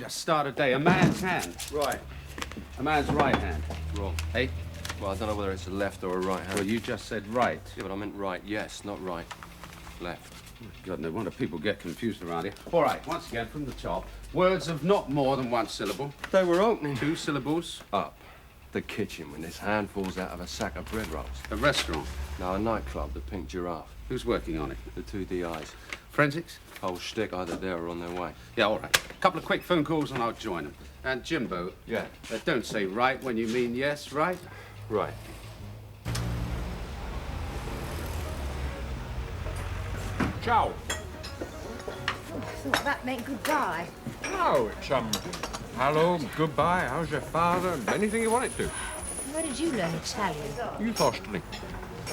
to start a day. A man's hand. Right. A man's right hand. Wrong. Hey? Well, I don't know whether it's a left or a right hand. Well, you just said right. Yeah, but I meant right. Yes, not right. Left. God, no wonder people get confused around here. All right, once again, from the top. Words of not more than one syllable. They were opening. 2 syllables. Up. The kitchen when this hand falls out of a sack of bread rolls. A restaurant. Now, a nightclub, the Pink Giraffe. Who's working on it? The 2 DIs. Forensics? Whole shtick, either there or on their way. Yeah, all right. A couple of quick phone calls and I'll join them. And Jimbo. Yeah. Don't say right when you mean yes, right? Right. Ciao. Oh, I thought that meant goodbye. No, it's, hello, goodbye, how's your father? Anything you want it to. Where did you learn Italian? You Hostily.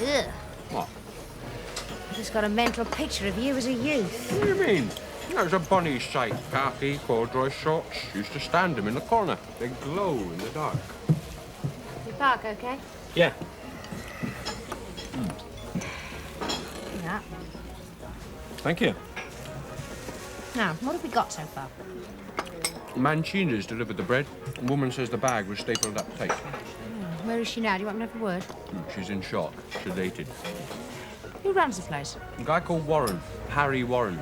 Ugh. What? I just got a mental picture of you as a youth. What do you mean? There's a bonny sight. Khaki, corduroy shorts. Used to stand them in the corner. They glow in the dark. You park okay? Yeah. Yeah. Thank you. Now, what have we got so far? Mancini's delivered the bread. A woman says the bag was stapled up tight. Where is she now? Do you want to know a word? She's in shock. Sedated. Who runs the place? A guy called Warren. Harry Warren.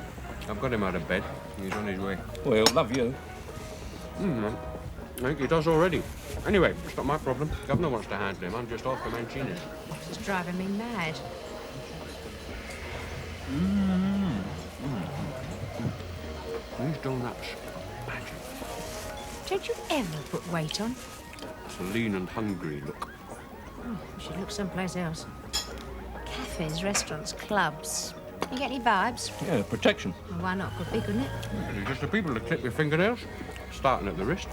I've got him out of bed. He's on his way. Well, he'll love you. I think he does already. Anyway, it's not my problem. Governor wants to handle him. I'm just off for Mancini's. This is driving me mad. These donuts. Magic. Don't you ever put weight on? It's a lean and hungry look. We should look someplace else. Cafes, restaurants, clubs. You get any vibes? Yeah, protection. Well, why not? Could be, couldn't it? You're just the people that clip your fingernails, starting at the wrist.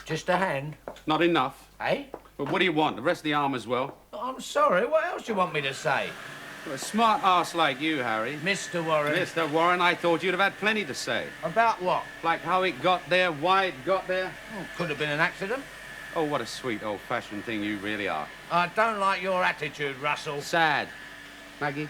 Just a hand, Not enough. eh? But what do you want? The rest of the arm as well? I'm sorry, what else do you want me to say? A smart ass like you, Harry. Mr. Warren. Mr. Warren, I thought you'd have had plenty to say. About what? Like how it got there, why it got there. Oh, could have been an accident. Oh, what a sweet old-fashioned thing you really are. I don't like your attitude, Russell. Sad. Maggie,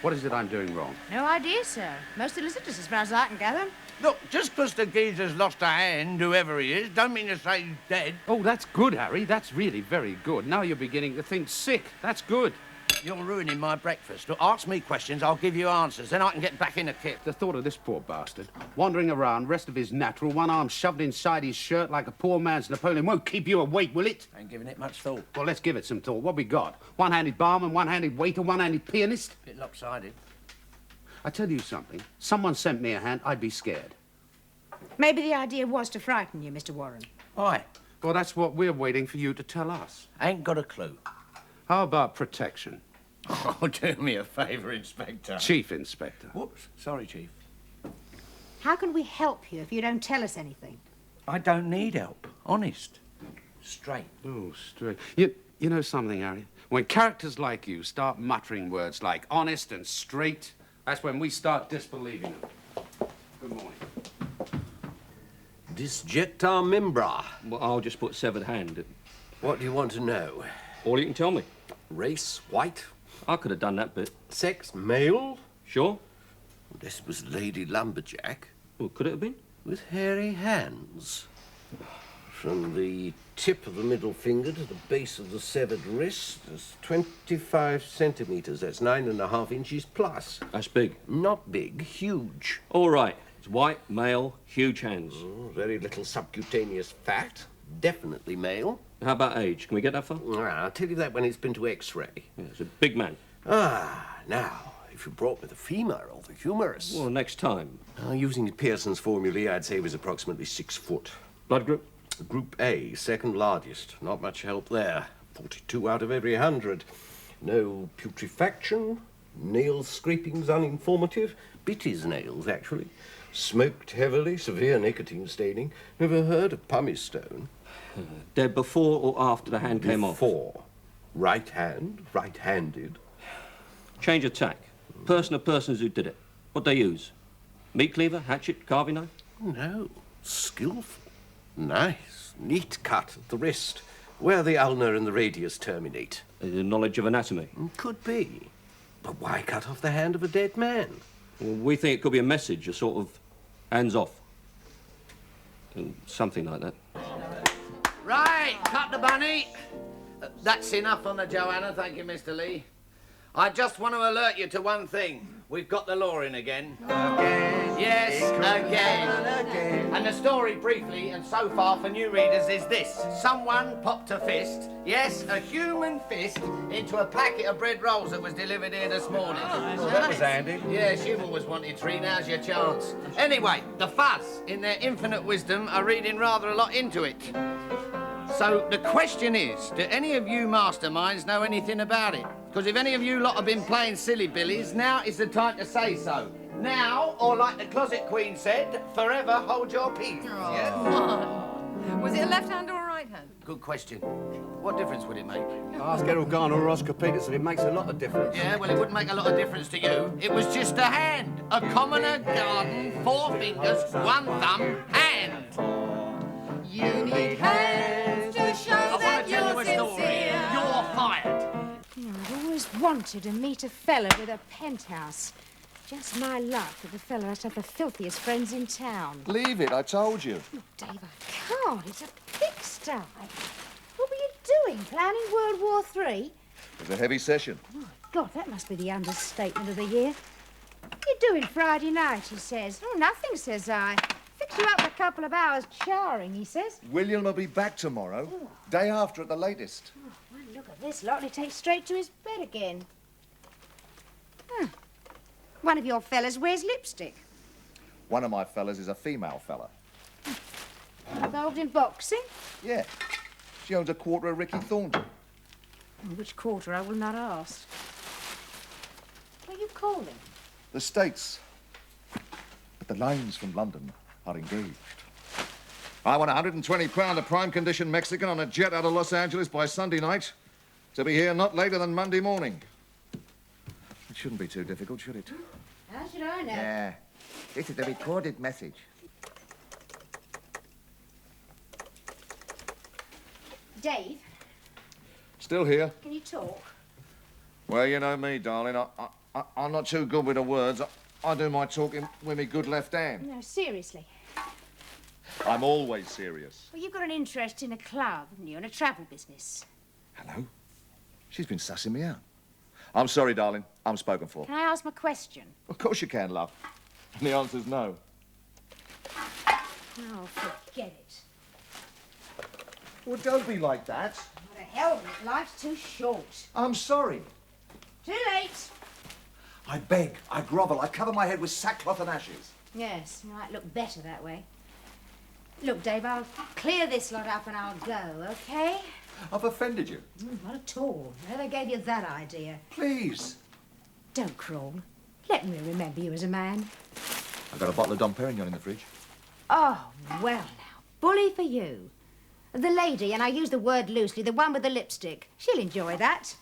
what is it I'm doing wrong? No idea, sir. Most solicitors, as far as I can gather. Look, just 'cause the geezer's lost a hand, whoever he is, don't mean to say he's dead. Oh, that's good, Harry. That's really very good. Now you're beginning to think sick. That's good. You're ruining my breakfast. Look, ask me questions, I'll give you answers, then I can get back in the kit. The thought of this poor bastard wandering around, rest of his natural, one arm shoved inside his shirt like a poor man's Napoleon won't keep you awake, will it? Ain't giving it much thought. Well, let's give it some thought. What we got? One-handed barman, one-handed waiter, one-handed pianist? Bit lopsided. I tell you something. Someone sent me a hand, I'd be scared. Maybe the idea was to frighten you, Mr. Warren. Aye, Well, that's what we're waiting for you to tell us. ain't got a clue. How about protection? Oh, do me a favour, Inspector. Chief Inspector. Whoops, sorry, Chief. How can we help you if you don't tell us anything? I don't need help, honest. Straight. Oh, straight. You know something, Harry? When characters like you start muttering words like honest and straight, that's when we start disbelieving them. Good morning. Disjecta membra. Well, I'll just put severed hand. What do you want to know? All you can tell me. Race, white. I could have done that bit. Sex, male. Sure? This was Lady Lumberjack Well, could it have been? with hairy hands. From the tip of the middle finger to the base of the severed wrist, there's 25 centimetres. That's 9.5 inches plus. That's big. Not big, huge. All right. It's white, male, huge hands. Very little subcutaneous fat. Definitely male. How about age? Can we get that far? I'll tell you that when it's been to X-ray. Yeah, it's a big man. Now, if you brought me the femur or the humerus. Well, next time. Using Pearson's formulae, I'd say he was approximately 6 foot. Blood group? Group A, second largest. Not much help there. 42 out of every 100. No putrefaction. Nail scrapings uninformative. Bit his nails, actually. Smoked heavily, severe nicotine staining. Never heard of pumice stone. Dead before or after the hand came off? Before. Right hand, right-handed. Change of tack. Person or persons who did it. What they use? Meat cleaver, hatchet, carving knife? No, skillful. Nice, neat cut at the wrist, where the ulnar and the radius terminate. Knowledge of anatomy? Could be. But why cut off the hand of a dead man? Well, we think it could be a message, a sort of Hands off. Something like that. Right, cut the bunny. That's enough on the Joanna, thank you, Mr. Lee. I just want to alert you to one thing. We've got the law in again. Again. Yes, again. And the story, briefly, and so far for new readers, is this. Someone popped a fist, yes, a human fist, into a packet of bread rolls that was delivered here this morning. Oh, that was handy. Yes, you've always wanted three, now's your chance. Anyway, the fuzz, in their infinite wisdom, are reading rather a lot into it. So the question is, do any of you masterminds know anything about it? Because if any of you lot have been playing silly billies, now is the time to say so. Now, or like the closet queen said, forever hold your peace. Oh. Yeah? Was it a left hand or a right hand? Good question. What difference would it make? Ask Errol Garner or Oscar Peterson. It makes a lot of difference. Yeah, well, it wouldn't make a lot of difference to you. It was just a hand. A commoner garden, 4 fingers, 1 thumb, hand. You need hands to show that you're sincere. You're fired. You know, I've always wanted to meet a fella with a penthouse. Just my luck that the fella has to have the filthiest friends in town. Leave it, I told you. Look, Dave, I can't. It's a pigsty. What were you doing? Planning World War III? It was a heavy session. Oh, God, that must be the understatement of the year. What are you doing Friday night, he says. Oh, nothing, says I. Fix you up a couple of hours charring, he says. William will be back tomorrow. Day after at the latest. Oh, well, look at this lot. He takes straight to his bed again. Huh. One of your fellas wears lipstick. One of my fellas is a female fella. Involved in boxing? Yeah. She owns a quarter of Ricky Thornton. Which quarter, I will not ask. What are you calling? The States. But the lines from London are engaged. I want £120 a prime condition Mexican on a jet out of Los Angeles by Sunday night to be here not later than Monday morning. It shouldn't be too difficult, should it? How should I know? Yeah. This is the recorded message. Dave, Still here. can you talk? Well, you know me, darling. I'm not too good with the words. I do my talking with me good left hand. No, seriously. I'm always serious. Well, you've got an interest in a club, haven't you, and a travel business. Hello? She's been sussing me out. I'm sorry, darling. I'm spoken for. Can I ask my question? Of course you can, love. And the answer's no. Oh, forget it. Well, don't be like that. What the hell with it? Life's too short. I'm sorry. Too late. I beg, I grovel, I cover my head with sackcloth and ashes. Yes, you might look better that way. Look, Dave, I'll clear this lot up and I'll go, okay? I've offended you. Not at all. Whoever gave you that idea? Please. Don't crawl. Let me remember you as a man. I've got a bottle of Dom Perignon in the fridge. Oh, well now. Bully for you. The lady, and I use the word loosely, the one with the lipstick. She'll enjoy that.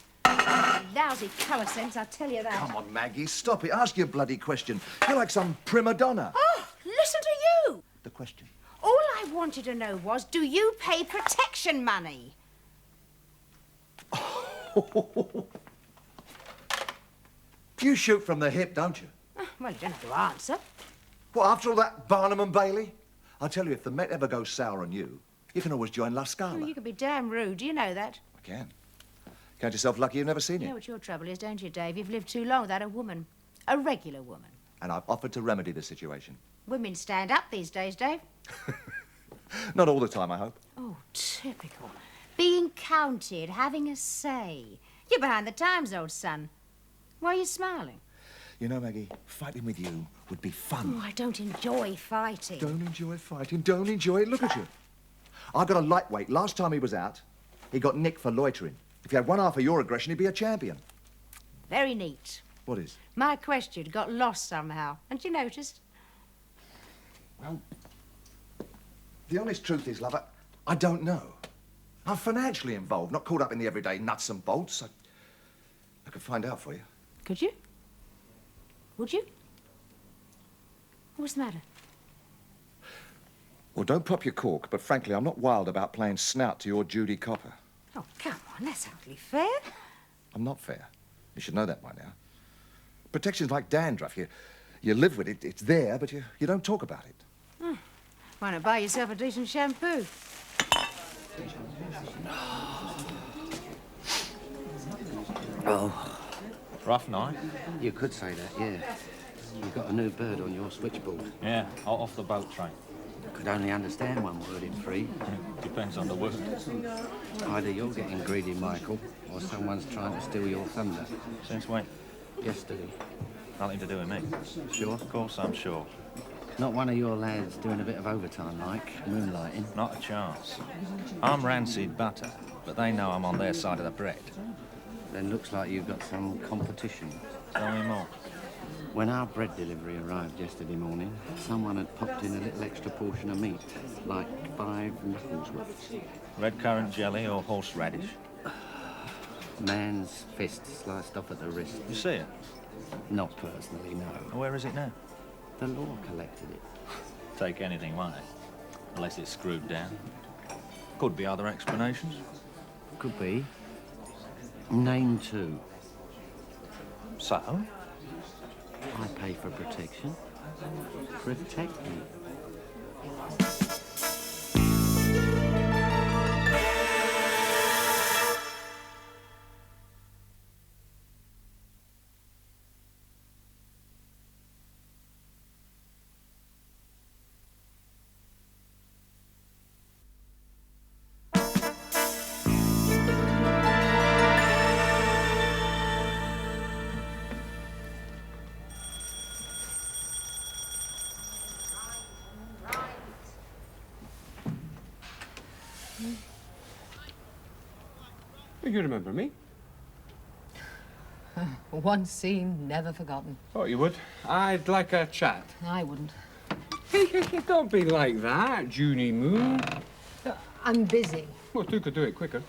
Lousy colour sense, I tell you that. Come on, Maggie, stop it. Ask your bloody question. You're like some prima donna. Oh, listen to you. The question. All I wanted to know was, do you pay protection money? You shoot from the hip, don't you? Well, you don't have to answer. What, after all that Barnum and Bailey? I'll tell you, if the Met ever goes sour on you, you can always join La Scala. Oh, you can be damn rude. Do you know that? I can. Count yourself lucky you've never seen You it. know what your trouble is, don't you, Dave? You've lived too long without a woman. A regular woman. And I've offered to remedy the situation. Women stand up these days, Dave. Not all the time, I hope. Oh, typical. Being counted, having a say. You're behind the times, old son. Why are you smiling? You know, Maggie, fighting with you would be fun. Oh, I don't enjoy fighting. Don't enjoy fighting. Don't enjoy it. Look at you. I got a lightweight. Last time he was out, he got nicked for loitering. If you had one half of your aggression, he'd be a champion. Very neat. What is? My question got lost somehow. Hadn't you noticed? Well, the honest truth is, lover, I don't know. I'm financially involved, not caught up in the everyday nuts and bolts. I could find out for you. Could you? Would you? What's the matter? Well, don't pop your cork, but frankly, I'm not wild about playing snout to your Judy Copper. Oh, come on, that's hardly fair. I'm not fair. You should know that by now. Protection's like dandruff. You You live with it, it's there, but you don't talk about it. Why not buy yourself a decent shampoo? Oh. Rough night. You could say that, yeah. You've got a new bird on your switchboard. Yeah, hot off the boat train. Could only understand one word in three. Depends on the word. Either you're getting greedy, Michael, or someone's trying to steal your thunder. Since when? Yesterday. Nothing to do with me. Sure? Of course I'm sure. Not one of your lads doing a bit of overtime, like moonlighting? Not a chance. I'm rancid butter, but they know I'm on their side of the bread. Then looks like you've got some competition. Tell me more. When our bread delivery arrived yesterday morning, someone had popped in a little extra portion of meat, like 5 knuckles worth. Red currant jelly or horseradish? Man's fist sliced off at the wrist. You see it? Not personally, no. Where is it now? The law collected it. Take anything, won't it? Unless it's screwed down. Could be other explanations. Could be. Name 2. So? I pay for protection. Protect me. You remember me? Once seen, never forgotten. Oh, you would? I'd like a chat. I wouldn't. Don't be like that, Junie Moon. I'm busy. Well, 2 could do it quicker.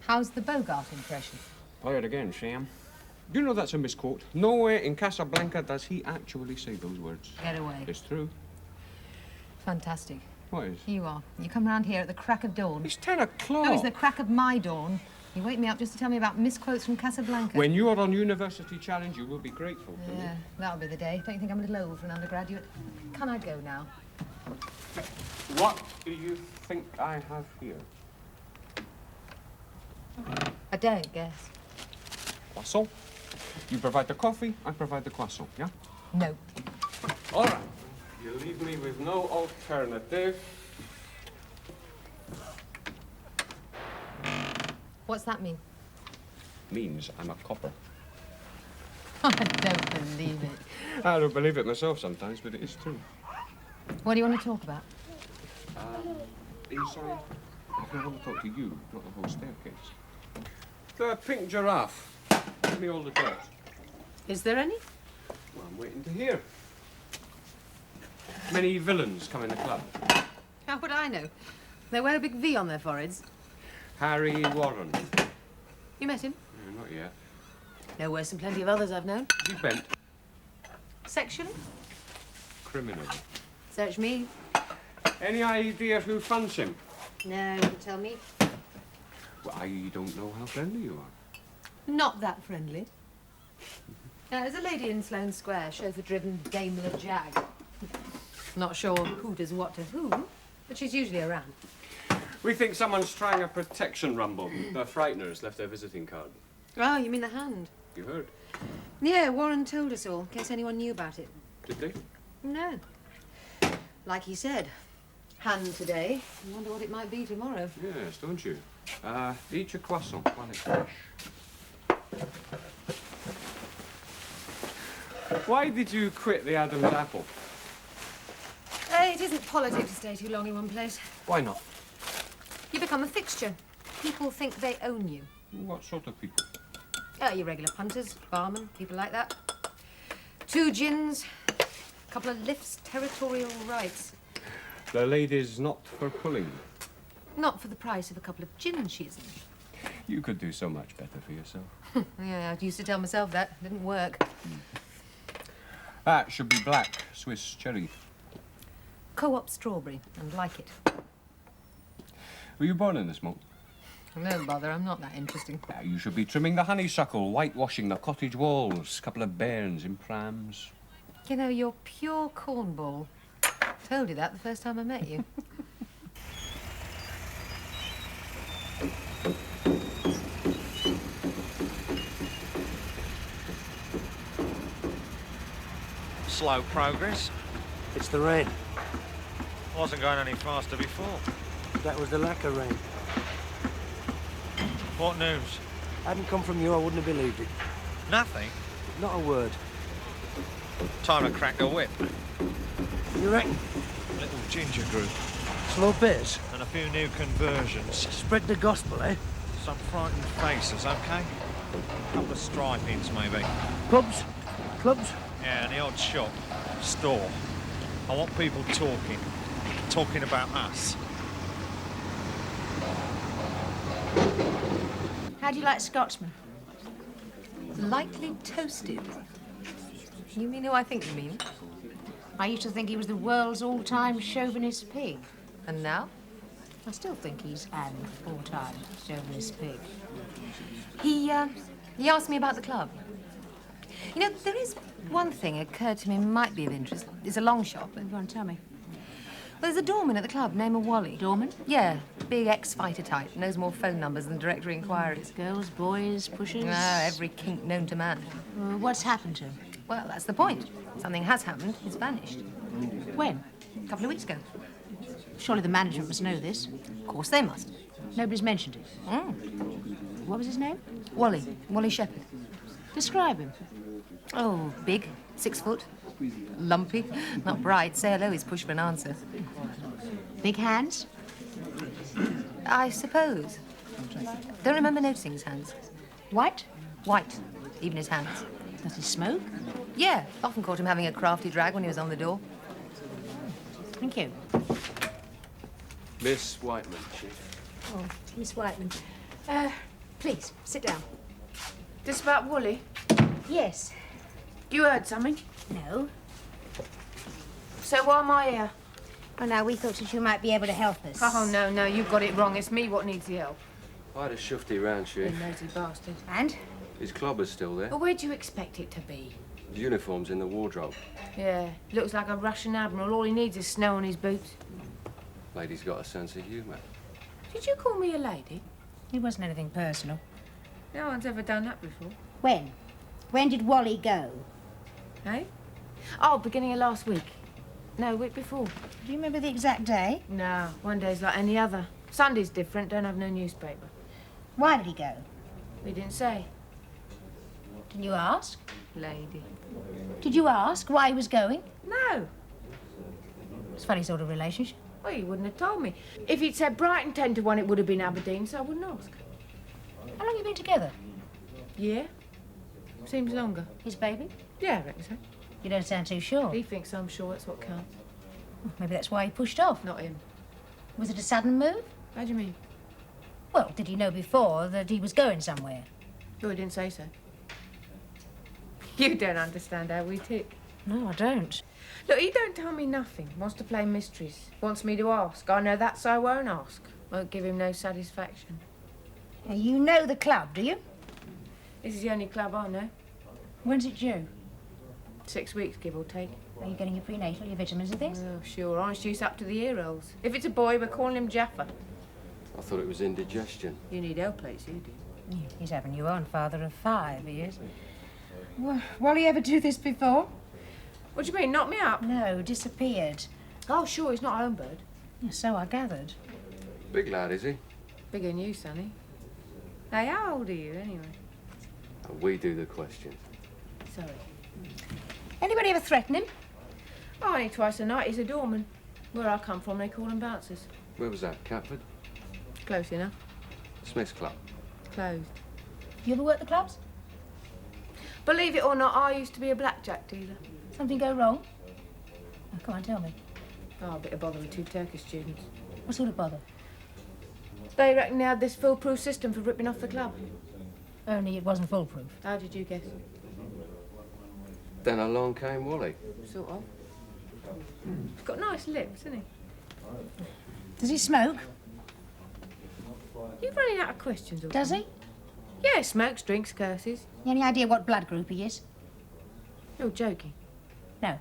How's the Bogart impression? Play it again, Sam. You know that's a misquote. Nowhere in Casablanca does he actually say those words. Get away. It's true. Fantastic. What is? You are. You come round here at the crack of dawn. It's 10 o'clock. No, it's the crack of my dawn. You wake me up just to tell me about misquotes from Casablanca. When you are on University Challenge, you will be grateful to me. Yeah, that'll be the day. Don't you think I'm a little old for an undergraduate? Can I go now? What do you think I have here? I don't guess. Croissant. You provide the coffee, I provide the croissant, yeah? No. All right. You leave me with no alternative. What's that mean? Means I'm a copper. I don't believe it. I don't believe it myself sometimes, but it is true. What do you want to talk about? Inside, I want to talk to you, not the whole staircase. The pink giraffe. Give me all the dirt. Is there any? Well, I'm waiting to hear. Many villains come in the club. How would I know? They wear a big V on their foreheads. Harry Warren. You met him? No, not yet. No worse than plenty of others I've known. Is he bent? Sexually? Criminally. Search me. Any idea who funds him? No, you tell me. Well, I don't know how friendly you are. Not that friendly. There's a lady in Sloane Square, chauffeur-driven Daimler Jag. Not sure who does what to whom, but she's usually around. We think someone's trying a protection rumble. The frighteners left their visiting card. Oh, you mean the hand? You heard? Yeah, Warren told us all, in case anyone knew about it. Did they? No. Like he said, hand today. I wonder what it might be tomorrow. Yes, don't you? Eat your croissant while it's fresh. Why did you quit the Adam's apple? It isn't politic to stay too long in one place. Why not? You become a fixture. People think they own you. What sort of people? Your regular punters, barmen, people like that. 2 gins, a couple of lifts, territorial rights. The lady's not for pulling. Not for the price of a couple of gin shizzes. You could do so much better for yourself. Yeah, I used to tell myself that. Didn't work. That should be black Swiss cherry. Co-op strawberry, and like it. Were you born in this month? No bother, I'm not that interesting. You should be trimming the honeysuckle, whitewashing the cottage walls, couple of bairns in prams. You know, you're pure cornball. Told you that the first time I met you. Slow progress. It's the rain. Wasn't going any faster before. That was the lack of rain. What news? Hadn't come from you, I wouldn't have believed it. Nothing. Not a word. Time to crack the whip. You reckon? Little ginger group. Slow pace. And a few new conversions. Spread the gospel, eh? Some frightened faces, okay? Couple of stripings, maybe. Pubs? Clubs? Yeah, and the odd shop. Store. I want people talking. Talking about us. How do you like Scotsman? Lightly toasted. You mean who I think you mean? I used to think he was the world's all-time chauvinist pig. And now? I still think he's an all-time chauvinist pig. He asked me about the club. You know, there is one thing occurred to me might be of interest. It's a long shot, but Go on, tell me. there's a doorman at the club, name of Wally. Doorman? Yeah, big ex-fighter type. Knows more phone numbers than directory inquiries. Girls, boys, pushers? Ah, every kink known to man. What's happened to him? Well, that's the point. Something has happened. He's vanished. When? A couple of weeks ago. Surely the management must know this. Of course they must. Nobody's mentioned it. What was his name? Wally. Wally Shepherd. Describe him. Oh, big, 6 foot, lumpy, not bright. Say hello, he's pushed for an answer. Big hands? I suppose. Don't remember noticing his hands. White? White, even his hands. Does he smoke? Yeah, often caught him having a crafty drag when he was on the door. Thank you. Miss Whiteman, Chief. Oh, Miss Whiteman. Please, sit down. This about Wally? Yes. You heard something? No. So why am I here? Oh, now, we thought that you might be able to help us. Oh, no, you've got it wrong. It's me what needs the help. I had a shufty round, You Chief. nosy bastard. And? His clobber's still there. Well, where do you expect it to be? His uniform's in the wardrobe. Yeah, looks like a Russian admiral. All he needs is snow on his boots. Lady's got a sense of humour. Did you call me a lady? It wasn't anything personal. No one's ever done that before. When? When did Wally go? Eh? Oh, beginning of last week. No, week before. Do you remember the exact day? No, one day's like any other. Sunday's different, don't have no newspaper. Why did he go? We didn't say. Did you ask? Lady. Did you ask why he was going? No. It's a funny sort of relationship. Well, you wouldn't have told me. If he'd said Brighton 10 to 1, it would have been Aberdeen, so I wouldn't ask. How long have you been together? Yeah? Seems longer. His baby? Yeah, I reckon so. You don't sound too sure. He thinks I'm sure that's what counts. Maybe that's why he pushed off. Not him. Was it a sudden move? How do you mean? Well, did he know before that he was going somewhere? Oh, he didn't say so. You don't understand how we tick. No, I don't. Look, he don't tell me nothing. Wants to play mysteries. Wants me to ask. I know that, so I won't ask. Won't give him no satisfaction. Now, you know the club, do you? This is the only club I know. When's it due? 6 weeks, give or take. Are you getting your prenatal, your vitamins and things? Oh, sure. Orange juice up to the ear holes. If it's a boy, we're calling him Jaffa. I thought it was indigestion. You need help, plates, you do. He's having you on, father of 5, he is. Well, will he ever do this before? What do you mean, knock me up? No, disappeared. Oh, sure, he's not a home bird. Yeah, so I gathered. Big lad, is he? Bigger than you, Sonny. Hey, how old are you, anyway? We do the question. Sorry. Anybody ever threaten him? Oh, only twice a night. He's a doorman. Where I come from, they call them bouncers. Where was that, Catford? Close enough. Smith's Club. Closed. You ever work the clubs? Believe it or not, I used to be a blackjack dealer. Something go wrong? Oh, come on, tell me. Oh, a bit of bother with 2 Turkish students. What sort of bother? They reckon they had this foolproof system for ripping off the club. Only it wasn't foolproof. How did you guess? Then along came Wally. Sort of. He's got nice lips, hasn't he? Does he smoke? You're running out of questions. Does he? Yeah, smokes, drinks, curses. Any idea what blood group he is? You're joking. No. As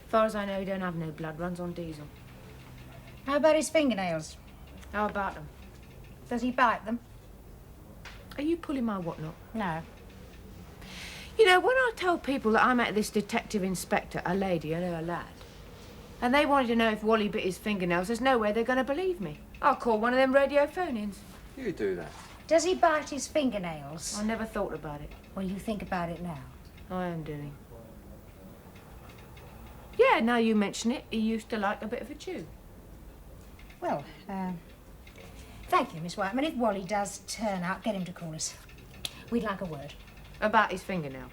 far as I know, he don't have no blood, runs on diesel. How about his fingernails? How about them? Does he bite them? Are you pulling my whatnot? No. You know, when I told people that I met this detective inspector, a lady and her lad, and they wanted to know if Wally bit his fingernails, there's no way they're going to believe me. I'll call one of them radio phone-ins. You do that. Does he bite his fingernails? I never thought about it. Well, you think about it now. I am doing. Yeah, now you mention it, he used to like a bit of a chew. Well, thank you, Miss Whiteman. If Wally does turn up, get him to call us. We'd like a word. About his fingernails.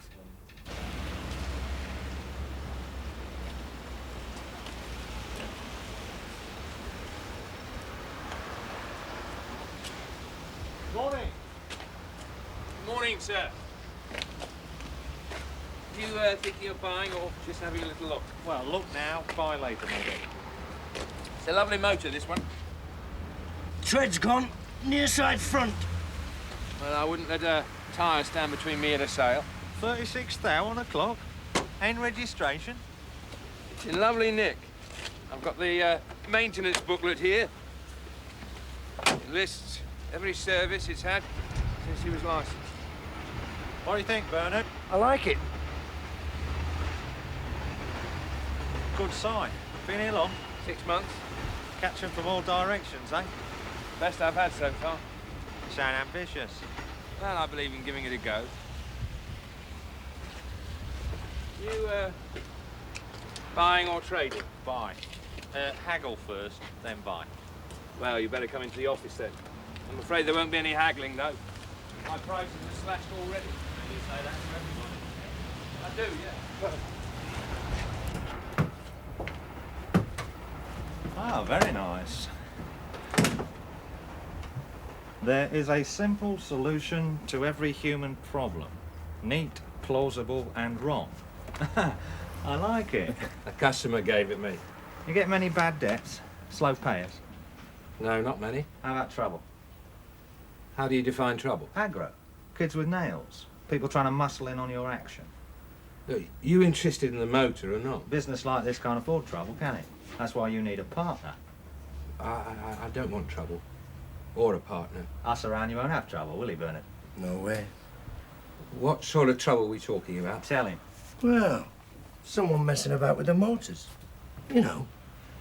Morning. Morning, sir. You thinking of buying or just having a little look? Well, look now, buy later, maybe. It's a lovely motor, this one. Tread's gone. Near side front. Well, I wouldn't let a tyre stand between me and a sale. 36 thou on the clock. Ain't registration. It's in lovely nick. I've got the maintenance booklet here. It lists every service it's had since he was licensed. What do you think, Byrne? I like it. Good sign. Been here long? 6 months. Catch 'em from all directions, eh? Best I've had so far. Sound ambitious. Well, I believe in giving it a go. You, buying or trading? Buy. Haggle first, then buy. Well, you better come into the office then. I'm afraid there won't be any haggling, though. My prices are slashed already. You say that to everybody? I do, yeah. Ah, very nice. There is a simple solution to every human problem. Neat, plausible, and wrong. I like it. A customer gave it me. You get many bad debts? Slow payers? No, not many. How about trouble? How do you define trouble? Aggro. Kids with nails. People trying to muscle in on your action. Look, you interested in the motor or not? Business like this can't afford trouble, can it? That's why you need a partner. I don't want trouble. Or a partner. Us around you won't have trouble, will he, Bernard? No way. What sort of trouble are we talking about? Tell him. Well, someone messing about with the motors. You know,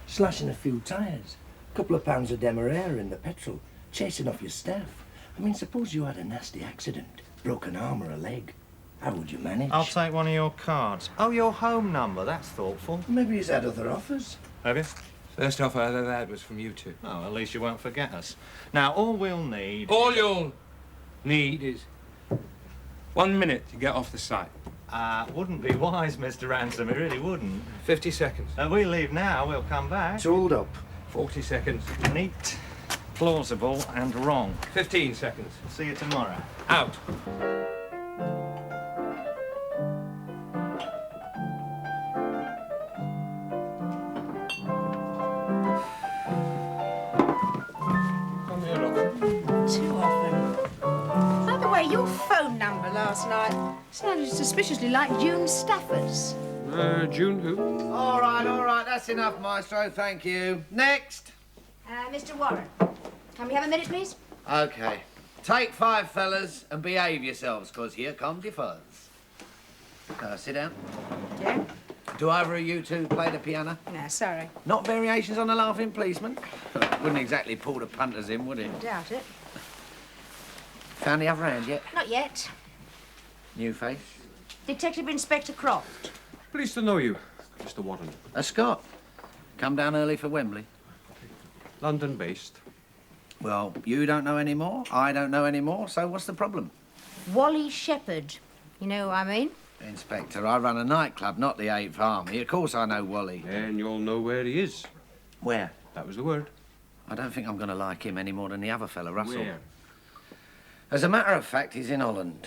slashing a few tyres, a couple of pounds of demerara in the petrol, chasing off your staff. I mean, suppose you had a nasty accident, broken arm or a leg. How would you manage? I'll take one of your cards. Oh, your home number. That's thoughtful. Maybe he's had other offers. Have you? First offer I ever had was from you two. Oh, at least you won't forget us. Now, all we'll need... All you'll need is 1 minute to get off the site. Wouldn't be wise, Mr. Ransom. It really wouldn't. 50 seconds. We leave now, we'll come back. It's hold up. 40 seconds. Neat, plausible, and wrong. 15 seconds. See you tomorrow. Out. Your phone number last night sounded suspiciously like June Stafford's. June who? All right, that's enough, Maestro, thank you. Next. Mr. Warren, can we have a minute, please? OK. Take 5, fellas, and behave yourselves, 'cause here comes your fuzz. Sit down. Yeah? Do either of you two play the piano? No, sorry. Not variations on the Laughing Policeman? Wouldn't exactly pull the punters in, would it? Doubt it. Found the other hand yet? Not yet. New face? Detective Inspector Croft. Pleased to know you, Mr. Warren. A Scot. Come down early for Wembley. London-based. Well, you don't know any more, I don't know any more, so what's the problem? Wally Shepherd. You know who I mean? Inspector, I run a nightclub, not the 8th Army. Of course I know Wally. And you'll know where he is. Where? That was the word. I don't think I'm going to like him any more than the other fella, Russell. Where? As a matter of fact, he's in Holland.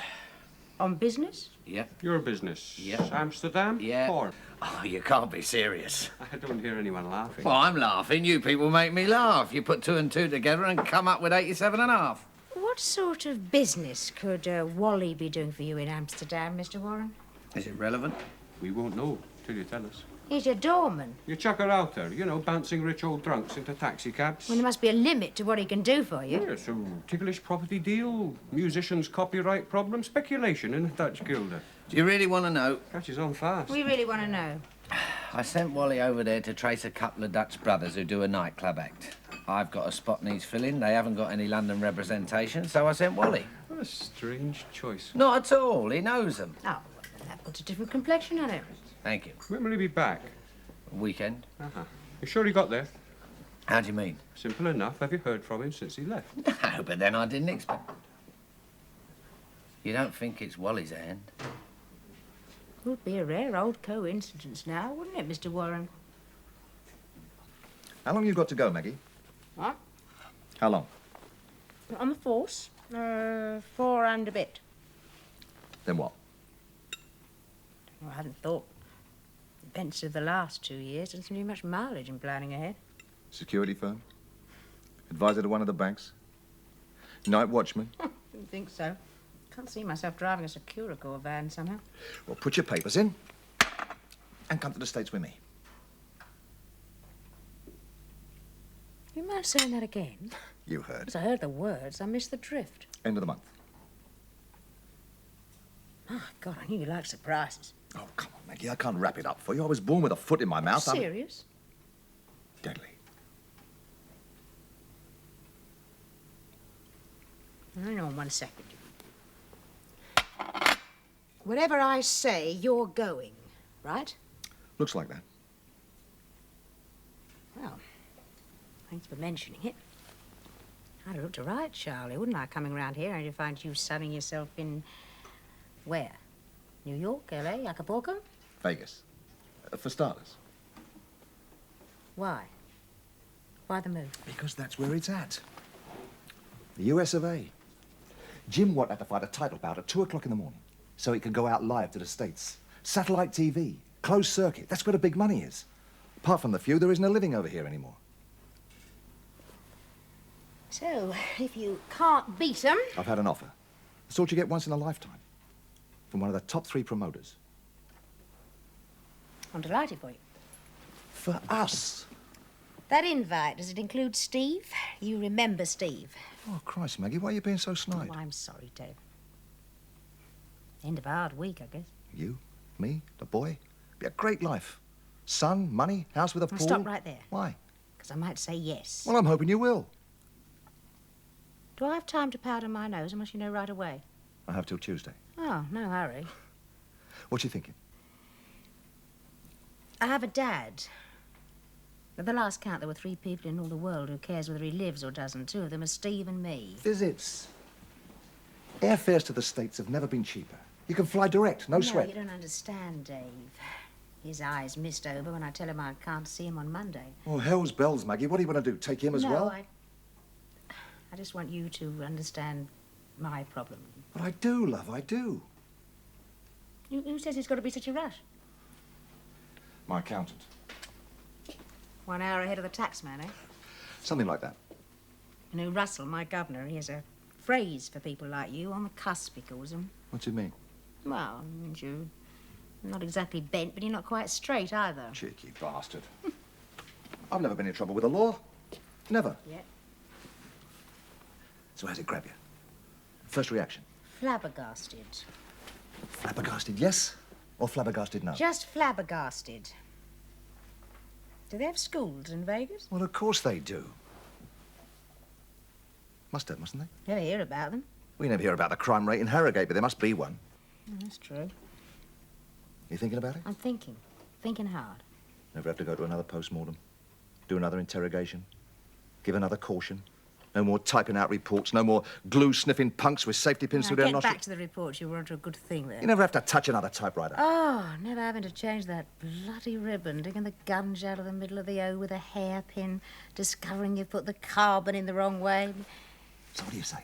On business? Yep. Your business? Yep. Amsterdam? Yeah. Or? Oh, you can't be serious. I don't hear anyone laughing. Well, I'm laughing. You people make me laugh. You put 2 and 2 together and come up with 87.5. What sort of business could Wally be doing for you in Amsterdam, Mr. Warren? Is it relevant? We won't know till you tell us. He's your doorman. You chuck her out there, you know, bouncing rich old drunks into taxi cabs. Well, there must be a limit to what he can do for you. Yes, a ticklish property deal, musicians' copyright problem, speculation in a Dutch guilder. Do you really want to know? Catches on fast. We really want to know. I sent Wally over there to trace a couple of Dutch brothers who do a nightclub act. I've got a spot needs filling. They haven't got any London representation, so I sent Wally. What a strange choice. Not at all. He knows them. Oh, well, that puts a different complexion on it. Thank you. When will he be back? Weekend. Uh-huh. You sure he got there? How do you mean? Simple enough. Have you heard from him since he left? No, but then I didn't expect it. You don't think it's Wally's hand? Would be a rare old coincidence now, wouldn't it, Mr. Warren? How long you got to go, Maggie? What? How long? On the force? 4 and a bit. Then what? Well, I hadn't thought. Events of the last 2 years doesn't seem to be much mileage in planning ahead. Security firm? Advisor to one of the banks? Night watchman? Didn't think so. Can't see myself driving a Securicore van somehow. Well, put your papers in and come to the States with me. You mind saying that again? You heard. As I heard the words, I missed the drift. End of the month. Oh, God, I knew you liked surprises. Oh, come on, Maggie. I can't wrap it up for you. I was born with a foot in my mouth. Serious? Deadly. Hang on 1 second. Whatever I say, you're going, right? Looks like that. Well, thanks for mentioning it. I'd have looked all right, Charlie, wouldn't I, coming round here only to find you sunning yourself in... where? New York, L.A., Acapulco? Vegas. For starters. Why? Why the move? Because that's where it's at. The US of A. Jim Watt had to fight a title bout at 2 o'clock in the morning so he could go out live to the States. Satellite TV, closed circuit, that's where the big money is. Apart from the few, there isn't a living over here anymore. So, if you can't beat 'em... I've had an offer. The sort you get once in a lifetime. From one of the top 3 promoters. I'm delighted for you. For us. That invite, does it include Steve? You remember Steve? Oh, Christ, Maggie, why are you being so snide? Oh, I'm sorry, Dave. End of a hard week, I guess. You, me, the boy. Be a great life. Son, money, house with a Now pool. stop right there. Why? Because I might say yes. Well, I'm hoping you will. Do I have time to powder my nose, or must you know right away? I have till Tuesday. Oh, no hurry. What you thinking? I have a dad. At the last count, there were 3 people in all the world who cares whether he lives or doesn't. 2 of them are Steve and me. Visits. Airfares to the States have never been cheaper. You can fly direct, no sweat. No, you don't understand, Dave. His eyes mist over when I tell him I can't see him on Monday. Oh, hell's bells, Maggie. What do you want to do, take him as well? I just want you to understand my problem. But I do, love, I do. Who says it's got to be such a rush? My accountant. 1 hour ahead of the taxman, eh? Something like that. You know, Russell, my governor, he has a phrase for people like you. On the cusp, he calls them. What do you mean? Well, you're not exactly bent, but you're not quite straight either. Cheeky bastard. I've never been in trouble with the law. Never. Yeah. So how's it grab you? First reaction? Flabbergasted. Flabbergasted, yes? Or flabbergasted, no? Just flabbergasted. Do they have schools in Vegas? Well, of course they do. Must have, mustn't they? Never hear about them. We never hear about the crime rate in Harrogate, but there must be one. That's true. You thinking about it? I'm thinking. Thinking hard. Never have to go to another post-mortem. Do another interrogation. Give another caution. No more typing out reports. No more glue-sniffing punks with safety pins through their Get nostrils. back to the report. You were onto a good thing there. You never have to touch another typewriter. Oh, never having to change that bloody ribbon, digging the gunge out of the middle of the O with a hairpin, discovering you put the carbon in the wrong way. So what do you say?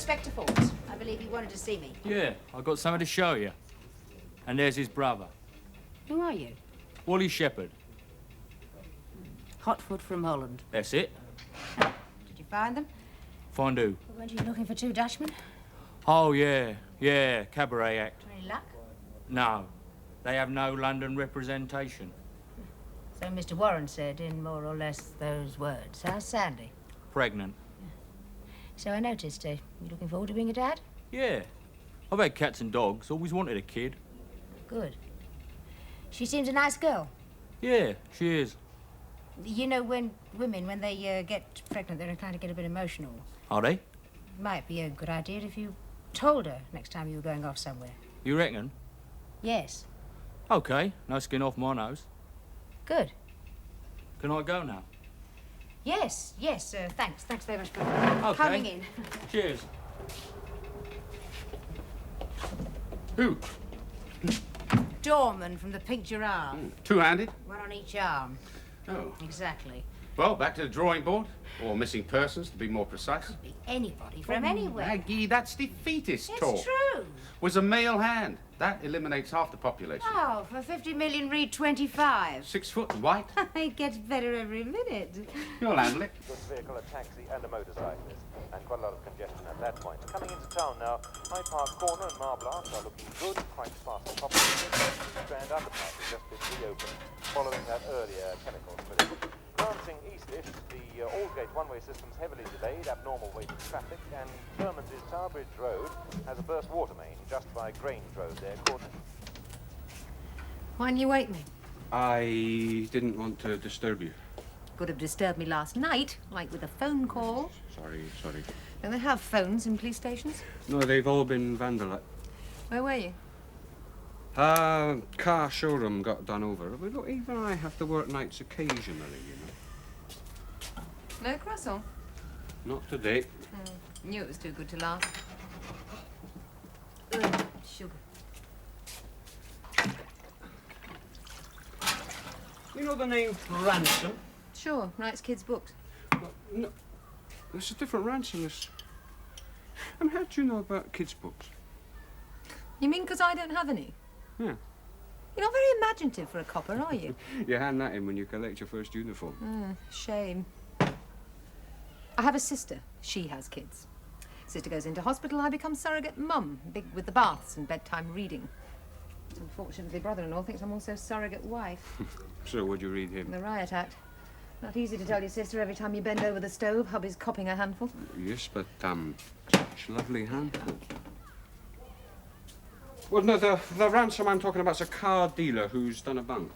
Inspector Forbes. I believe you wanted to see me. Yeah, I've got something to show you. And there's his brother. Who are you? Wally Shepherd. Hotfoot from Holland. That's it. Did you find them? Find who? Weren't you looking for two Dutchmen? Oh, yeah, cabaret act. Any luck? No, they have no London representation. So Mr. Warren said in more or less those words. How's Sandy? Pregnant. So I noticed. You looking forward to being a dad? Yeah. I've had cats and dogs, always wanted a kid. Good. She seems a nice girl. Yeah, she is. You know, when women, when they get pregnant, they're inclined to get a bit emotional. Are they? Might be a good idea if you told her next time you were going off somewhere. You reckon? Yes. Okay, no skin off my nose. Good. Can I go now? Yes, thanks. Thanks very much for Okay. coming in. Cheers. Who? Dorman from the Pink Giraffe. Two-handed? One on each arm. Oh. Exactly. Well, back to the drawing board. Or missing persons, to be more precise. Could be anybody from anywhere. Maggie, that's defeatist talk. It's true. Was a male hand. That eliminates half the population. Oh, for 50 million, read 25. 6 foot and white. It gets better every minute. You'll handle it. Good vehicle, a taxi, and a motorcyclist. And quite a lot of congestion at that point. Coming into town now, Hyde Park Corner and Marble Arch are looking good, quite sparsely populated. The Strand Underpass has just been reopened, following that earlier chemical spill. Glancing eastish, the Aldgate one-way system's heavily delayed, abnormal weight of traffic, and Bermonds's Tower Bridge Road has a burst water main just by Grange Road there, Courtney. Why didn't you wake me? I didn't want to disturb you. Could have disturbed me last night, like with a phone call. Sorry. Don't they have phones in police stations? No, they've all been vandalized. Where were you? Car showroom got done over. But look, even I have to work nights occasionally, you know. No croissant? Not today. Knew it was too good to last. Ugh, sugar. You know the name Ransom? Sure, writes kids' books. No, it's a different Ransom. And how do you know about kids' books? You mean because I don't have any? Yeah. You're not very imaginative for a copper, are you? You hand that in when you collect your first uniform. Shame. I have a sister. She has kids. Sister goes into hospital, I become surrogate mum, big with the baths and bedtime reading. Unfortunately, brother-in-law thinks I'm also surrogate wife. So would you read him? The Riot Act. Not easy to tell your sister every time you bend over the stove, hubby's copping a handful. Yes, but, such lovely handful. Well, no, the Ransom I'm talking about is a car dealer who's done a bunk.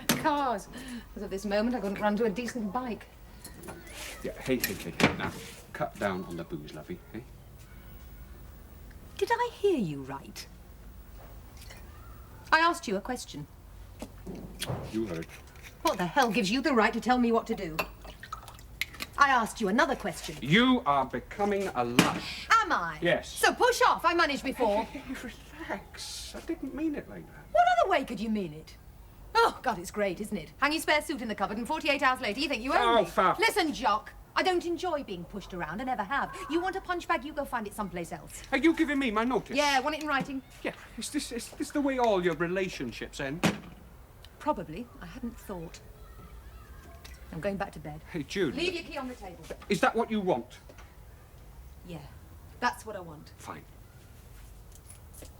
Cars. As of this moment, I couldn't run to a decent bike. Yeah, hey. Now, cut down on the booze, lovey, eh? Did I hear you right? I asked you a question. You heard. What the hell gives you the right to tell me what to do? I asked you another question. You are becoming a lush. Am I? Yes. So push off. I managed before. Hey, relax. I didn't mean it like that. What other way could you mean it? Oh, God, it's great, isn't it? Hang your spare suit in the cupboard and 48 hours later you think you own me. Oh, fab. Listen, Jock. I don't enjoy being pushed around. I never have. You want a punch bag, you go find it someplace else. Are you giving me my notice? Yeah, want it in writing? Yeah. Is this the way all your relationships end? Probably. I hadn't thought. I'm going back to bed. Hey, Jude. Leave your key on the table. Is that what you want? Yeah, that's what I want. Fine.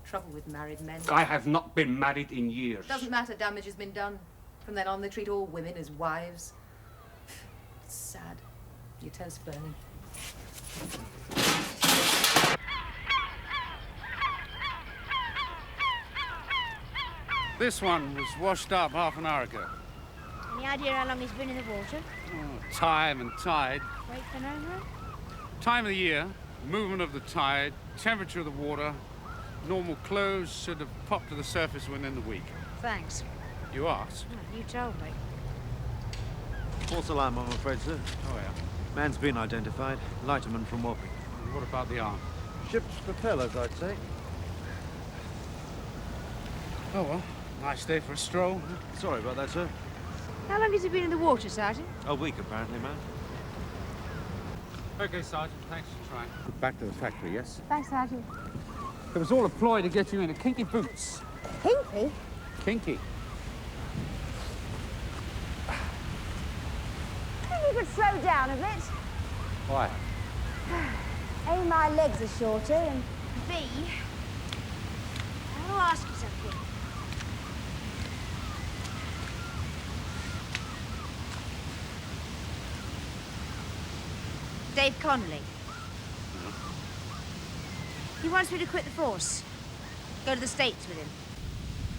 Trouble with married men. I have not been married in years. Doesn't matter, damage has been done. From then on, they treat all women as wives. It's sad. Your toast burning. This one was washed up half an hour ago. Any idea how long he's been in the water? Oh, time and tide. Wait for no one? Time of the year, movement of the tide, temperature of the water. Normal clothes should have popped to the surface within the week. Thanks. You asked? Oh, you told me. False alarm, I'm afraid, sir. Oh, yeah. Man's been identified. Lighterman from Wapping. What about the arm? Ship's propellers, I'd say. Oh, well. Nice day for a stroll. Sorry about that, sir. How long has he been in the water, Sergeant? A week, apparently, ma'am. OK, Sergeant. Thanks for trying. Back to the factory, yes? Thanks, Sergeant. It was all a ploy to get you into kinky boots. Kinky? Kinky. Think you could slow down a bit? Why? A, my legs are shorter, and B, I want to ask you something. Dave Connally. He wants me to quit the force. Go to the States with him.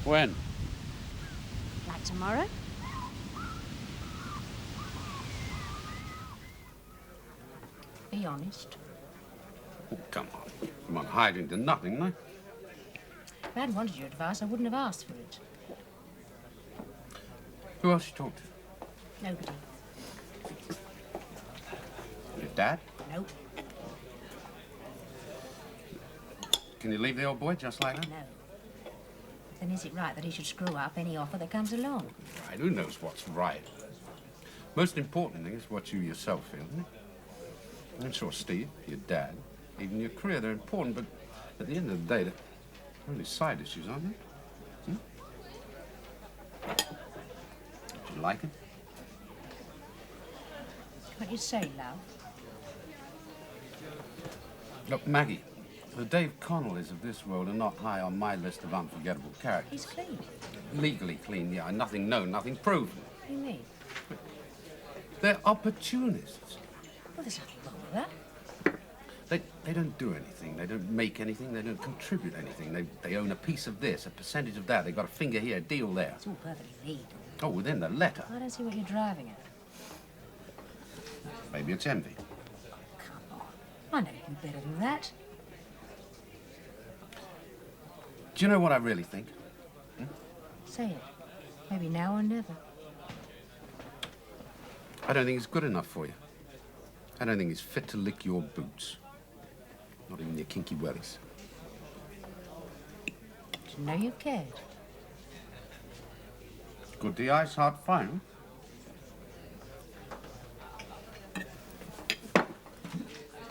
When? Like tomorrow? Be honest. Oh, come on. Come on, hiding to nothing, no? If I hadn't wanted your advice, I wouldn't have asked for it. Who else you talked to? Nobody. Your dad? Nope. Can you leave the old boy just like that? No. Then is it right that he should screw up any offer that comes along? Right, who knows what's right? Most important thing is what you yourself feel, isn't it? I'm sure Steve, your dad, even your career, they're important, but at the end of the day, they're only side issues, aren't they? Do you like him? What you say, love? Look, Maggie, the Dave Connellys of this world are not high on my list of unforgettable characters. He's clean. Legally clean, yeah, nothing known, nothing proven. What do you mean? They're opportunists. Well, there's nothing wrong with that. They don't do anything, they don't make anything, they don't contribute anything. They own a piece of this, a percentage of that. They've got a finger here, a deal there. It's all perfectly legal. Oh, within the letter. I don't see what you're driving at. Maybe it's envy. I know you better than that. Do you know what I really think? Say it. Maybe now or never. I don't think he's good enough for you. I don't think he's fit to lick your boots. Not even your kinky wellies. Didn't know you cared. Good the ice, hard fine.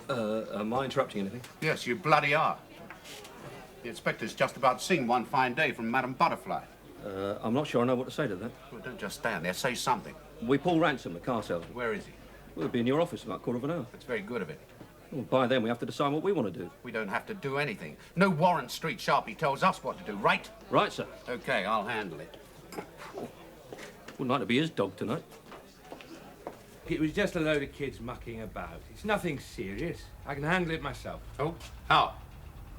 Am I interrupting anything? Yes, you bloody are. The inspector's just about seen one fine day from Madame Butterfly. I'm not sure I know what to say to that. Well, don't just stand there. Say something. We pull Ransom, the car salesman. Where is he? We'll be in your office in about a quarter of an hour. That's very good of it. Well, by then, we have to decide what we want to do. We don't have to do anything. No Warren Street sharpie tells us what to do, right? Right, sir. Okay, I'll handle it. Wouldn't like to be his dog tonight. It was just a load of kids mucking about. It's nothing serious. I can handle it myself. Oh, how?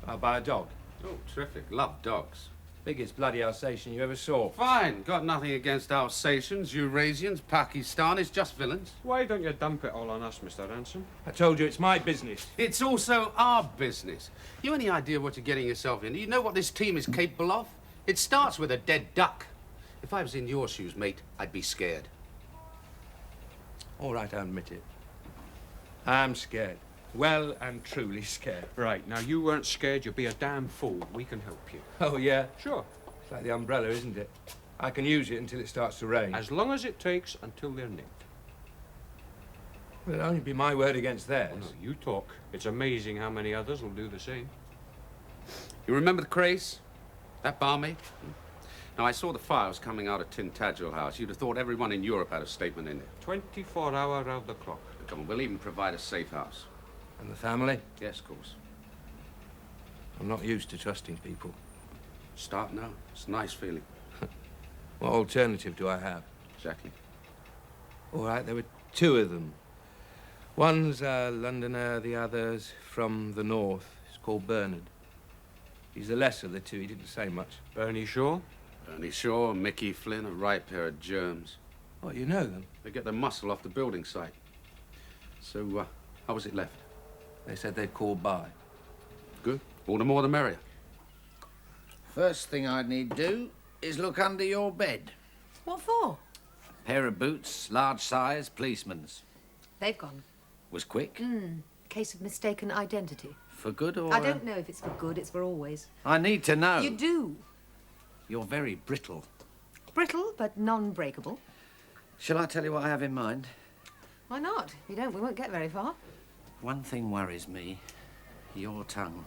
I'll buy a dog. Oh, terrific. Love dogs. Biggest bloody Alsatian you ever saw. Fine. Got nothing against Alsatians, Eurasians, Pakistanis, just villains. Why don't you dump it all on us, Mr. Ransom? I told you it's my business. It's also our business. You any idea what you're getting yourself in? You know what this team is capable of? It starts with a dead duck. If I was in your shoes, mate, I'd be scared. All right, I admit it. I'm scared. Well and truly scared. Right, now you weren't scared, you'd be a damn fool. We can help you. Oh, yeah? Sure. It's like the umbrella, isn't it? I can use it until it starts to rain. As long as it takes until they're nicked. Well, it'll only be my word against theirs. Oh, no, you talk. It's amazing how many others will do the same. You remember the craze? That barmaid? Now, I saw the files coming out of Tintagel House. You'd have thought everyone in Europe had a statement in it. 24-hour round the clock. Come on, we'll even provide a safe house. And the family? Yes, of course. I'm not used to trusting people. Start now. It's a nice feeling. What alternative do I have? Exactly. All right, there were two of them. One's a Londoner, the other's from the north. He's called Byrne. He's the lesser of the two. He didn't say much. Bernie Shaw? Bernie Shaw, Mickey Flynn, a right pair of germs. What, you know them? They get the muscle off the building site. So, how was it left? They said they'd call by. Good. All the more the merrier. First thing I'd need do is look under your bed. What for? Pair of boots, large size, policeman's. They've gone. Was quick. Case of mistaken identity. For good or... I don't know if it's for good, it's for always. I need to know. You do. You're very brittle. Brittle, but non-breakable. Shall I tell you what I have in mind? Why not? If you don't, we won't get very far. One thing worries me. Your tongue.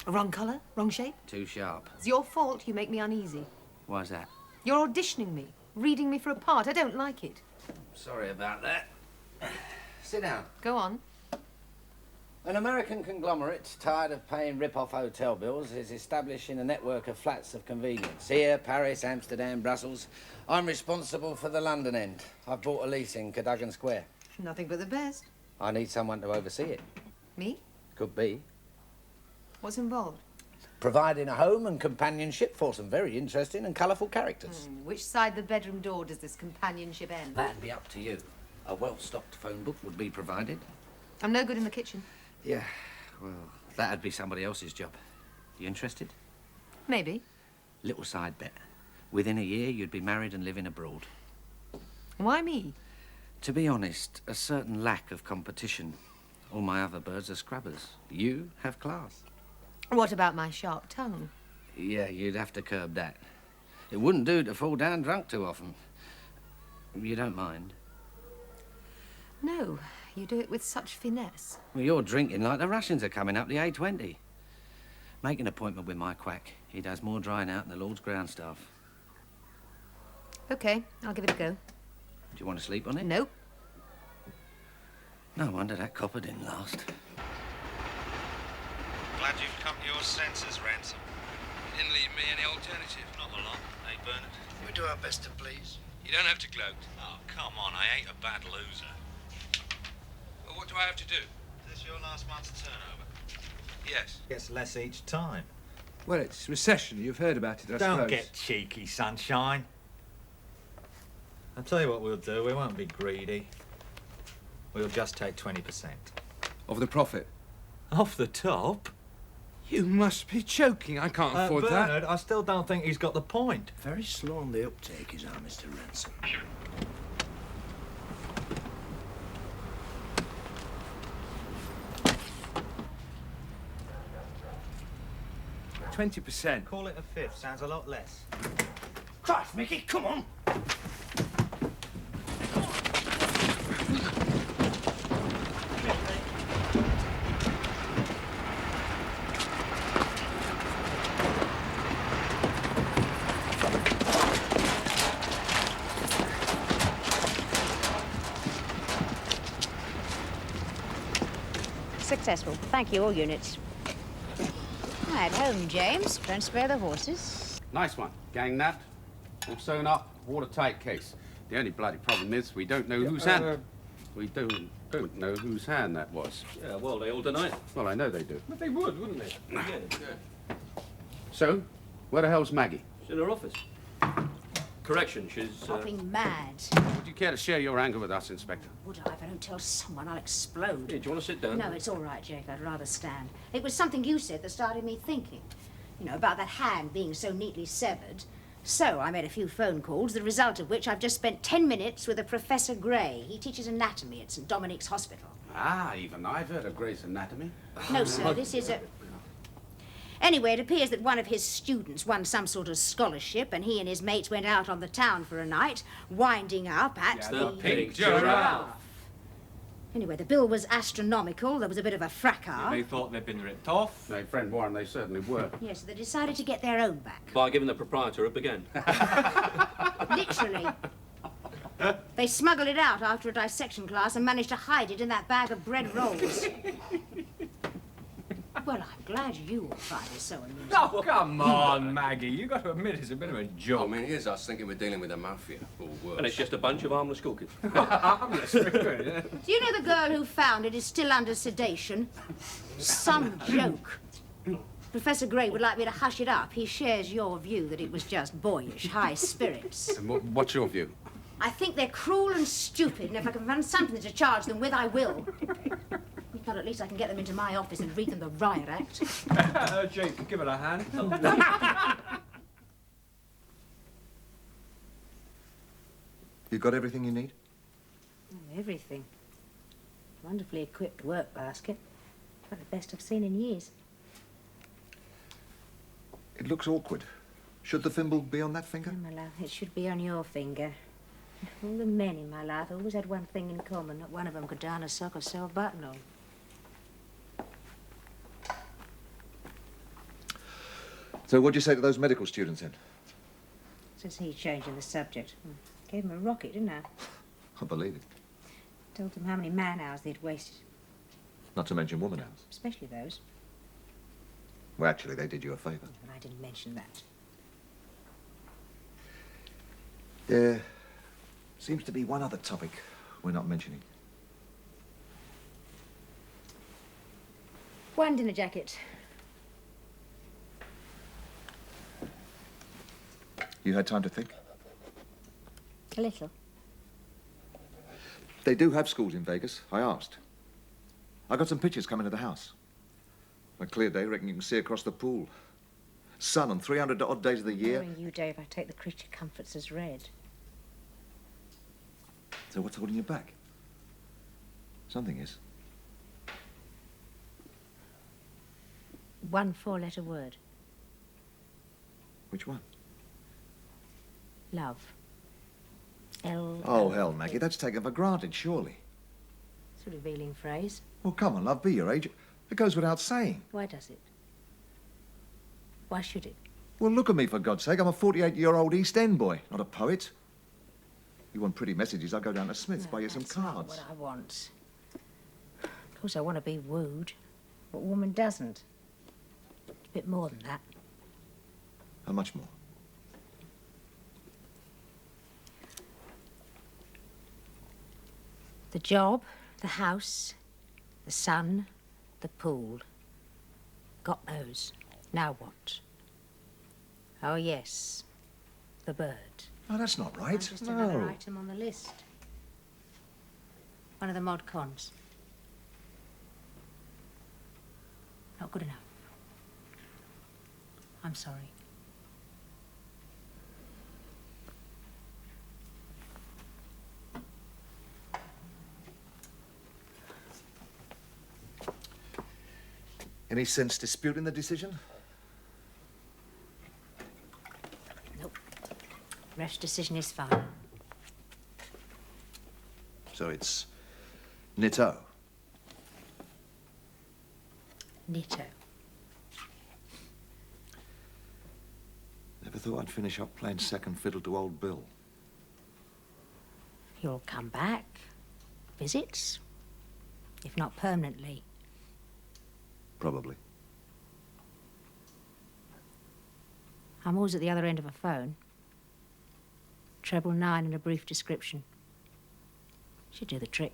Wrong colour? Wrong shape? Too sharp. It's your fault you make me uneasy. Why's that? You're auditioning me, reading me for a part. I don't like it. Sorry about that. Sit down. Go on. An American conglomerate, tired of paying rip-off hotel bills, is establishing a network of flats of convenience. Here, Paris, Amsterdam, Brussels. I'm responsible for the London end. I've bought a lease in Cadogan Square. Nothing but the best. I need someone to oversee it. Me? Could be. What's involved? Providing a home and companionship for some very interesting and colourful characters. Which side the bedroom door does this companionship end? That'd be up to you. A well-stocked phone book would be provided. I'm no good in the kitchen. Yeah, well, that'd be somebody else's job. You interested? Maybe. Little side bet. Within a year, you'd be married and living abroad. Why me? To be honest, a certain lack of competition. All my other birds are scrubbers. You have class. What about my sharp tongue? Yeah, you'd have to curb that. It wouldn't do to fall down drunk too often. You don't mind? No, you do it with such finesse. Well, you're drinking like the Russians are coming up the A20. Make an appointment with my quack. He does more drying out than the Lord's ground staff. OK, I'll give it a go. Do you want to sleep on it? Nope. No wonder that copper didn't last. Glad you've come to your senses, Ransom. You didn't leave me any alternative. Not a lot, eh, Bernard? We do our best to please. You don't have to gloat. Oh, come on, I ain't a bad loser. Well, what do I have to do? Is this your last month's turnover? Yes. Gets less each time. Well, it's recession. You've heard about it, I Don't suppose. get cheeky, sunshine. I'll tell you what we'll do. We won't be greedy. We'll just take 20%. Of the profit? Off the top? You must be joking. I can't afford Bernard, that. I still don't think he's got the point. Very slow on the uptake is our Mr. Ransom. 20%. Call it a fifth. Sounds a lot less. Christ, Mickey, come on. Successful. Thank you, all units. At home, James. Don't spare the horses. Nice one. Gang nabbed. All sewn up. Watertight case. The only bloody problem is we don't know whose hand. We don't know whose hand that was. Yeah, well, they all deny it. Well, I know they do. But they would, wouldn't they? Yeah. So, where the hell's Maggie? She's in her office. Correction, she's... Hopping mad. Would you care to share your anger with us, Inspector? Would I? If I don't tell someone, I'll explode. Hey, do you want to sit down? No, it's all right, Jake. I'd rather stand. It was something you said that started me thinking. You know, about that hand being so neatly severed. So I made a few phone calls, the result of which I've just spent 10 minutes with a Professor Gray. He teaches anatomy at St. Dominic's Hospital. Ah, even I've heard of Gray's Anatomy. No, sir, this is a... Anyway, it appears that one of his students won some sort of scholarship, and he and his mates went out on the town for a night, winding up at the Pink Giraffe. Anyway, the bill was astronomical. There was a bit of a fracas. They thought they'd been ripped off. No, friend Warren, they certainly were. Yes, they decided to get their own back. By giving the proprietor up again. Literally. They smuggled it out after a dissection class and managed to hide it in that bag of bread rolls. Well, I'm glad you all find it so amusing. Oh, come on, Maggie. You've got to admit it's a bit of a joke. I mean, here's us thinking we're dealing with the mafia, or worse. And it's just a bunch of harmless school kids. Harmless, very good, yeah. Do you know the girl who found it is still under sedation? Some joke. Professor Gray would like me to hush it up. He shares your view that it was just boyish, high spirits. And what's your view? I think they're cruel and stupid, and if I can find something to charge them with, I will. If not, at least I can get them into my office and read them the riot act. Jake, give it a hand. You got everything you need? Oh, everything. Wonderfully equipped work basket. About the best I've seen in years. It looks awkward. Should the thimble be on that finger? Oh, my love, it should be on your finger. All the men in my life always had one thing in common. Not one of them could darn a sock or sew a button on. So what'd you say to those medical students then? Says he changing the subject. Gave him a rocket, didn't I? I believe it. Told them how many man-hours they'd wasted. Not to mention woman hours. Especially those. Well, actually, they did you a favour. And I didn't mention that. There seems to be one other topic we're not mentioning. One dinner jacket. You had time to think? A little. They do have schools in Vegas. I asked. I got some pictures coming to the house. A clear day, reckon you can see across the pool. Sun on 300 odd days of the year. Knowing you, Dave, I take the creature comforts as read. So what's holding you back? Something is. One four-letter word. Which one? Love. L. Oh, hell, Maggie, that's taken for granted, surely. It's a revealing phrase. Well, come on, love, be your age. It goes without saying. Why does it? Why should it? Well, look at me, for God's sake. I'm a 48-year-old East End boy, not a poet. You want pretty messages, I'll go down to Smith's, buy you some That's not cards. what I want. Of course, I want to be wooed. What woman doesn't? A bit more than that. How much more? The job, the house, the sun, the pool. Got those. Now what? Oh, yes. The bird. Oh, that's not right. Just another item on the list. One of the mod cons. Not good enough. I'm sorry. Any sense disputing the decision? Nope. Ref's decision is fine. So it's Nitto. Nitto. Never thought I'd finish up playing second fiddle to old Bill. You'll come back. Visits. If not permanently. Probably. I'm always at the other end of a phone. 999 and a brief description. Should do the trick.